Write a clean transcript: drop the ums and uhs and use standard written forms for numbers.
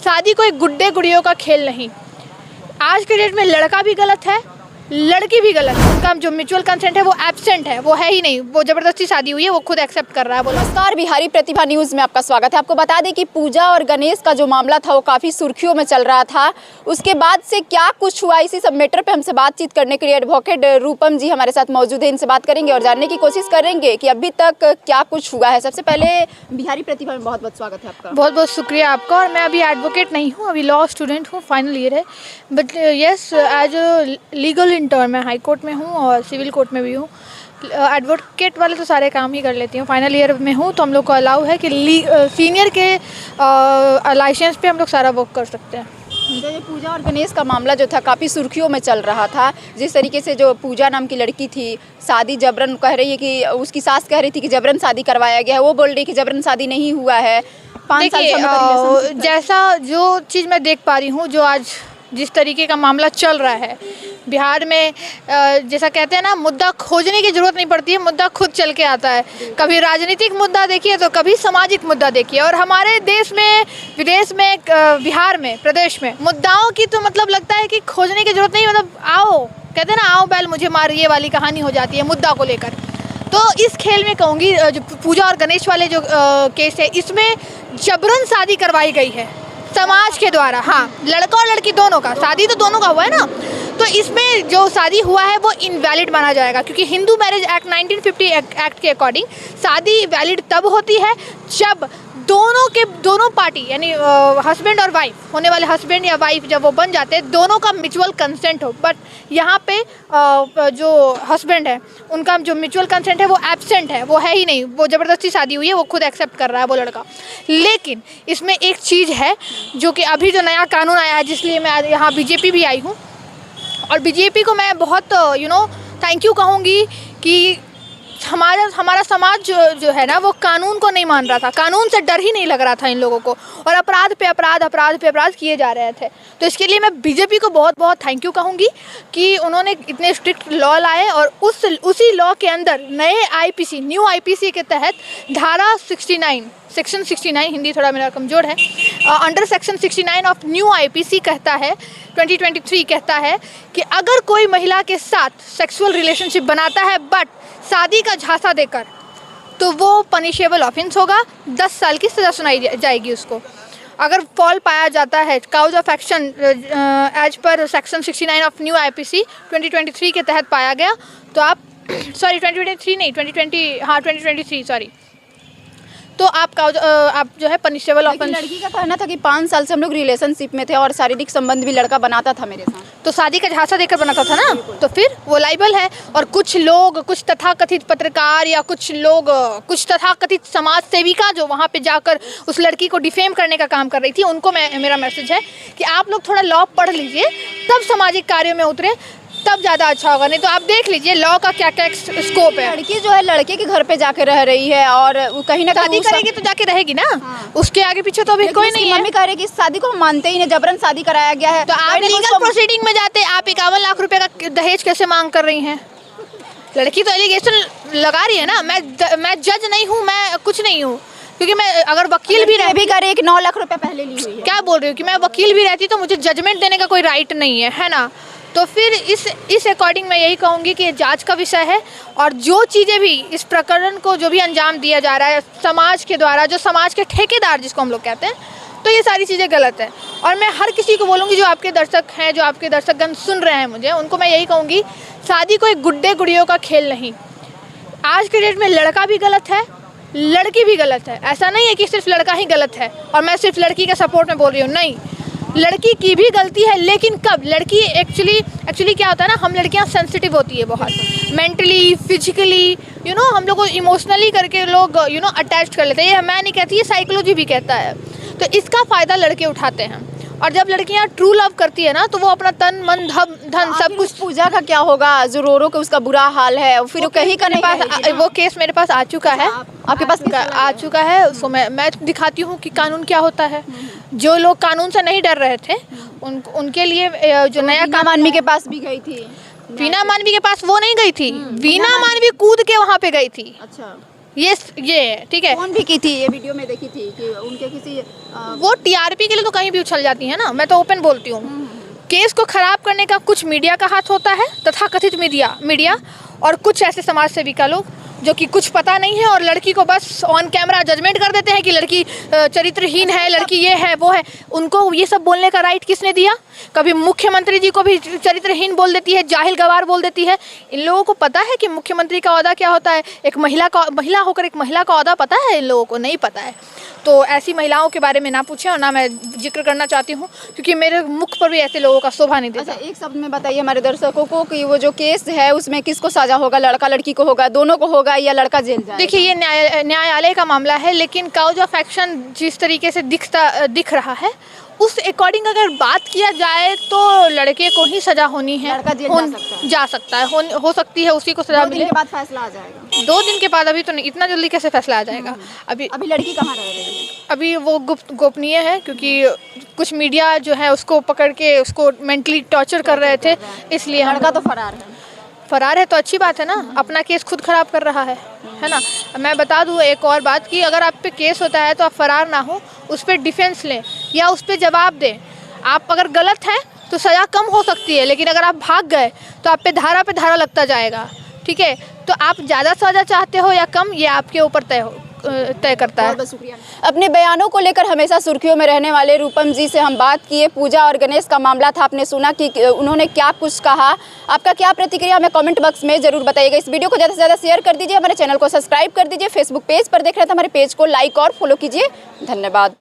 शादी कोई गुड्डे गुड़ियों का खेल नहीं। आज के डेट में लड़का भी गलत है, लड़की भी गलत है। उनका जो म्यूचुअल कंसेंट है वो एब्सेंट है, वो है ही नहीं। वो जबरदस्ती शादी हुई है, वो खुद एक्सेप्ट कर रहा है। बोला। नमस्कार, बिहारी प्रतिभा न्यूज़ में आपका स्वागत है। आपको बता दें कि पूजा और गणेश का जो मामला था वो काफ़ी सुर्खियों में चल रहा था। उसके बाद से क्या कुछ हुआ, इसी सब मैटर पे हमसे बातचीत करने के लिए एडवोकेट रूपम जी हमारे साथ मौजूद है। इनसे बात करेंगे और जानने की कोशिश करेंगे कि अभी तक क्या कुछ हुआ है। सबसे पहले बिहारी प्रतिभा में बहुत बहुत स्वागत है आपका। बहुत बहुत शुक्रिया आपका। और मैं अभी एडवोकेट नहीं हूँ, अभी लॉ स्टूडेंट हूँ, फाइनल ईयर है। But yes, as legal intern मैं हाई कोर्ट में हूँ और सिविल कोर्ट में भी हूँ। एडवोकेट वाले तो सारे काम ही कर लेती हूँ। फाइनल ईयर में हूँ तो हम लोग को अलाउ है कि सीनियर के लाइसेंस पे हम लोग सारा वर्क कर सकते हैं। जो पूजा और गणेश का मामला जो था काफ़ी सुर्खियों में चल रहा था। जिस तरीके से जो पूजा नाम की लड़की थी, शादी जबरन कह रही है कि उसकी सास कह रही थी कि जबरन शादी करवाया गया है, वो बोल रही है कि जबरन शादी नहीं हुआ है। 5 साल से जैसा जो चीज़ मैं देख पा रही हूँ, जो आज जिस तरीके का मामला चल रहा है बिहार में, जैसा कहते हैं ना, मुद्दा खोजने की ज़रूरत नहीं पड़ती है, मुद्दा खुद चल के आता है। कभी राजनीतिक मुद्दा देखिए तो कभी सामाजिक मुद्दा देखिए। और हमारे देश में, विदेश में, बिहार में, प्रदेश में मुद्दाओं की तो मतलब लगता है कि खोजने की ज़रूरत नहीं। मतलब आओ, कहते हैं ना, आओ बैल मुझे मार, ये वाली कहानी हो जाती है मुद्दा को लेकर। तो इस खेल में कहूँगी, जो पूजा और गणेश वाले जो केस है, इसमें जबरन शादी करवाई गई है समाज के द्वारा। हाँ, लड़का और लड़की दोनों का, शादी तो दोनों का हुआ है ना। तो इसमें जो शादी हुआ है वो इनवैलिड माना जाएगा, क्योंकि हिंदू मैरिज एक्ट 1950 एक्ट के अकॉर्डिंग शादी वैलिड तब होती है जब दोनों पार्टी, यानी हस्बैंड और वाइफ, होने वाले हस्बैंड या वाइफ जब वो बन जाते हैं, दोनों का म्यूचुअल कंसेंट हो। बट यहाँ पे जो हस्बैंड है उनका जो म्यूचुअल कंसेंट है वो एब्सेंट है, वो है ही नहीं। वो जबरदस्ती शादी हुई है, वो खुद एक्सेप्ट कर रहा है वो लड़का। लेकिन इसमें एक चीज़ है जो कि अभी जो नया कानून आया है, जिसलिए मैं यहाँ बीजेपी भी आई हूँ, और बीजेपी को मैं बहुत थैंक यू कहूँगी कि हमारा समाज जो है ना, वो कानून को नहीं मान रहा था। कानून से डर ही नहीं लग रहा था इन लोगों को, और अपराध पे अपराध किए जा रहे थे। तो इसके लिए मैं बीजेपी को बहुत बहुत थैंक यू कहूँगी कि उन्होंने इतने स्ट्रिक्ट लॉ लाए, और उसी लॉ के अंदर नए आईपीसी, न्यू आईपीसी के तहत धारा 69, सेक्शन 69, हिंदी थोड़ा मेरा कमज़ोर है, under section 69 of new IPC कहता है, 2023 कहता है कि अगर कोई महिला के साथ सेक्सुअल रिलेशनशिप बनाता है बट शादी का झांसा देकर, तो वो पनिशेबल ऑफेंस होगा, 10 साल की सज़ा सुनाई जाएगी उसको। अगर फॉल पाया जाता है, cause of action as per section 69 of new IPC 2023 के तहत पाया गया, तो आप 2023 सॉरी, तो आप जो है पनिशेबल ऑफेंस। लड़की का कहना था कि 5 साल से हम लोग रिलेशनशिप में थे और शारीरिक संबंध भी लड़का बनाता था मेरे साथ, तो शादी का झांसा देकर बनाता था ना, तो फिर वो लाइबल है। और कुछ लोग, कुछ तथाकथित पत्रकार या कुछ लोग, कुछ तथाकथित समाज सेविका जो वहाँ पे जाकर उस लड़की को डिफेम करने का काम कर रही थी, उनको मेरा मैसेज है कि आप लोग थोड़ा लॉ पढ़ लीजिए, तब सामाजिक कार्यों में उतरे, तब ज़्यादा अच्छा होगा। नहीं तो आप देख लीजिए लॉ का क्या क्या स्कोप है। लड़की जो है लड़के के घर पे जाके रह रही है और कहीं ना कहीं शादी करेगी तो जाके रहेगी ना। हाँ। उसके आगे पीछे तो अभी कोई नहीं है। मम्मी कह रही है कि शादी को हम मानते ही नहीं, जबरन शादी कराया गया है। तो आप लीगल प्रोसीडिंग में जाते, आप 51 लाख रुपए का दहेज कैसे मांग कर रही हैं? लड़की तो एलिगेशन लगा रही है ना। मैं जज नहीं हूँ, मैं कुछ नहीं हूँ, क्योंकि मैं अगर वकील भी करे कि 9 लाख रुपए पहले ली हुई है। क्या बोल रही हूँ कि मैं वकील भी रहती तो मुझे जजमेंट देने का कोई राइट नहीं है ना। तो फिर इस अकॉर्डिंग मैं यही कहूँगी कि ये जांच का विषय है, और जो चीज़ें भी इस प्रकरण को जो भी अंजाम दिया जा रहा है समाज के द्वारा, जो समाज के ठेकेदार जिसको हम लोग कहते हैं, तो ये सारी चीज़ें गलत है। और मैं हर किसी को बोलूँगी, जो आपके दर्शक हैं, जो आपके दर्शकगण सुन रहे हैं मुझे, उनको मैं यही कहूँगी, शादी कोई गुड्डे गुड़ियों का खेल नहीं। आज के डेट में लड़का भी गलत है, लड़की भी गलत है। ऐसा नहीं है कि सिर्फ लड़का ही गलत है और मैं सिर्फ लड़की के सपोर्ट में बोल रही हूँ, नहीं, लड़की की भी गलती है। लेकिन कब? लड़की एक्चुअली क्या होता है ना, हम लड़कियां सेंसिटिव होती है बहुत, मेंटली, फिजिकली, हम लोग को इमोशनली करके लोग अटैच कर लेते हैं। ये मैं नहीं कहती, ये साइकोलॉजी भी कहता है। तो इसका फ़ायदा लड़के उठाते हैं, और जब लड़कियां ट्रू लव करती है ना, तो वो अपना तन मन धन सब कुछ। पूजा का क्या होगा? जो रो के उसका बुरा हाल है, फिर वो कहीं का नहीं। वो केस मेरे पास आ चुका है, आपके पास आ चुका है। उसको मैं दिखाती हूँ कि कानून क्या होता है। जो लोग कानून से नहीं डर रहे थे, उनके लिए जो नया मानवी के पास भी गई थी। वीना मानवी के पास वो नहीं गई थी, वीना मानवी कूद के वहाँ पे गई थी। अच्छा, ये है, ठीक है। कौन भी की थी ये वीडियो में देखी थी कि उनके किसी वो टीआरपी के लिए तो कहीं भी उछल जाती है ना, मैं तो ओपन बोलती हूँ। केस को खराब करने का कुछ मीडिया का हाथ होता है, तथाकथित मीडिया और कुछ ऐसे समाज सेवी का लोग जो कि कुछ पता नहीं है और लड़की को बस ऑन कैमरा जजमेंट कर देते हैं कि लड़की चरित्रहीन है, लड़की ये है वो है। उनको ये सब बोलने का राइट किसने दिया? कभी मुख्यमंत्री जी को भी चरित्रहीन बोल देती है, जाहिल गवार बोल देती है। इन लोगों को पता है कि मुख्यमंत्री का ओहदा क्या होता है? एक महिला होकर एक महिला का ओहदा पता है? इन लोगों को नहीं पता है। तो ऐसी महिलाओं के बारे में ना पूछें और ना मैं जिक्र करना चाहती हूँ, क्योंकि मेरे मुख पर भी ऐसे लोगों का शोभा नहीं देता। अच्छा, एक शब्द में बताइए हमारे दर्शकों को कि वो जो केस है उसमें किसको सजा होगा, लड़का लड़की को होगा, दोनों को होगा या लड़का जेल जाएगा? देखिए, ये न्यायालय का मामला है, लेकिन काउज ऑफ एक्शन जिस तरीके से दिख रहा है उस अकॉर्डिंग अगर बात किया जाए तो लड़के को ही सजा होनी है। लड़का जेल जा सकता है, हो सकती है, उसी को सजा मिले। 2 दिन के बाद फैसला आ जाएगा। 2 दिन के बाद? अभी तो नहीं, इतना जल्दी कैसे फैसला आ जाएगा? अभी लड़की कहाँ रह रही है? अभी वो गोपनीय है, क्योंकि कुछ मीडिया जो है उसको पकड़ के उसको मेंटली टॉर्चर कर रहे थे, इसलिए। लड़का तो फरार है तो अच्छी बात है ना, अपना केस खुद खराब कर रहा है ना। मैं बता दूं एक और बात कि अगर आप पे केस होता है तो आप फरार ना हो, उस पर डिफेंस लें या उस पर जवाब दें। आप अगर गलत हैं तो सज़ा कम हो सकती है, लेकिन अगर आप भाग गए तो आप पे धारा लगता जाएगा, ठीक है। तो आप ज़्यादा सज़ा चाहते हो या कम, ये आपके ऊपर तय करता है। बहुत शुक्रिया। अपने बयानों को लेकर हमेशा सुर्खियों में रहने वाले रूपम जी से हम बात किए। पूजा और गणेश का मामला था, आपने सुना कि उन्होंने क्या कुछ कहा। आपका क्या प्रतिक्रिया हमें कमेंट बॉक्स में जरूर बताइएगा। इस वीडियो को ज़्यादा से ज़्यादा शेयर कर दीजिए, हमारे चैनल को सब्सक्राइब कर दीजिए, फेसबुक पेज पर देख रहे हैं तो हमारे पेज को लाइक और फॉलो कीजिए। धन्यवाद।